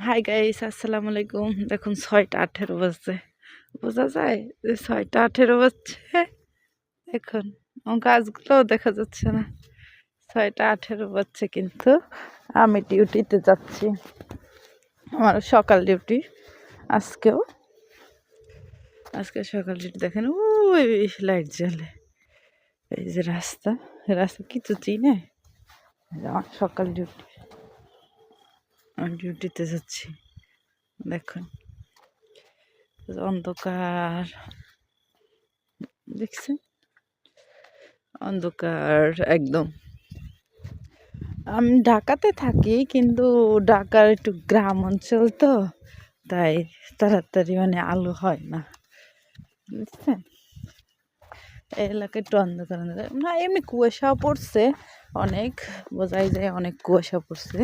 Hi guys, আসসালামু আলাইকুম। দেখুন 6টা 18 বাজছে, বোঝা যায় যে 6টা 18 বাজছে। দেখুন আমার গাছগুলোও দেখা যাচ্ছে না। 6টা 18 বাজছে, কিন্তু আমি ডিউটিতে যাচ্ছি। আমার সকাল ডিউটি। আজকে সকাল ডিউটি। দেখেন ওই লাইট জ্বলে, এই যে রাস্তা কিছু চিনে। আমার সকাল ডিউটি, আমি ডিউটিতে যাচ্ছি। দেখুন অন্ধকার, দেখছেন অন্ধকার একদম। আমি ঢাকাতে থাকি, কিন্তু ঢাকার একটু গ্রাম অঞ্চল তো, তাই তাড়াতাড়ি আলো হয় না, বুঝছেন। এই এলাকায় একটু অন্ধকার না, এমনি কুয়াশাও পড়ছে অনেক, বোঝাই যায় অনেক কুয়াশা পড়ছে।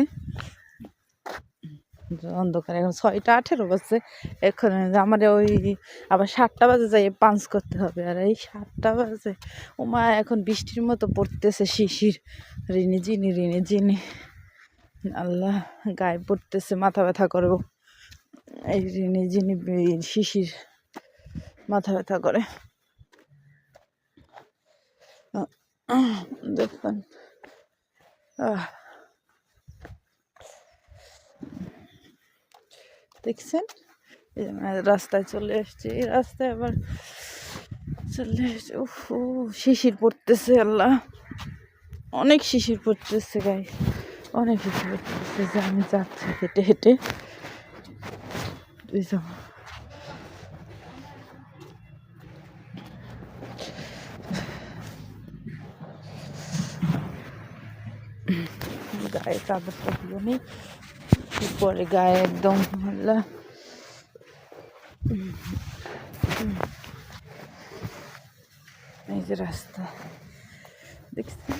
অন্ধকার এখন 6টা 18 বাজছে। এখন আমার ওই আবার 7টা বাজে যাই পাঞ্চ করতে হবে, আর এই 7টা বাজে ওমা এখন বৃষ্টির মতো পড়তেছে শিশির, রিনি ঝিনি। আল্লাহ, গায়ে পড়তেছে, মাথা ব্যথা করবো। এই রিনি ঝিনি শিশির মাথা ব্যথা করে। দেখুন দেখছেন, রাস্তায় চলে এসছি। রাস্তায় আবার চলে এসছি। ও শিশির পড়তেছে, আল্লাহ অনেক শিশির পড়তেছে গায়ে, অনেক শিশির পড়তেছে। যে আমি যাচ্ছি হেঁটে হেঁটে, গায়ে চাদরটা দিয়ে নেই, পরে গায়ে একদম আল্লাহ। এই যে রাস্তা দেখছি,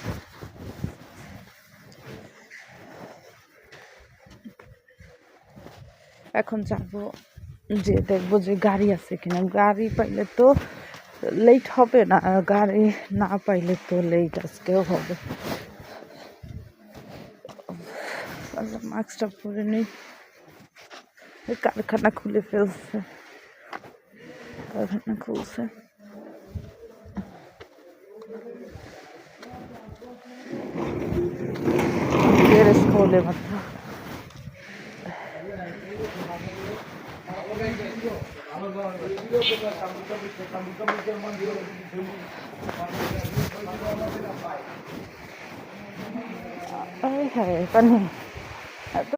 এখন যাবো যে দেখবো যে গাড়ি আছে কিনা। গাড়ি পাইলে তো লেট হবে না, গাড়ি না পাইলে তো লেট আজকেও হবে। মাস্কটা পরে নেই, কারখানা খুলে ফেলছে, কারখানা খুলছে। গ্যারেজ খোলে মাত্র। হ্যাঁ পানি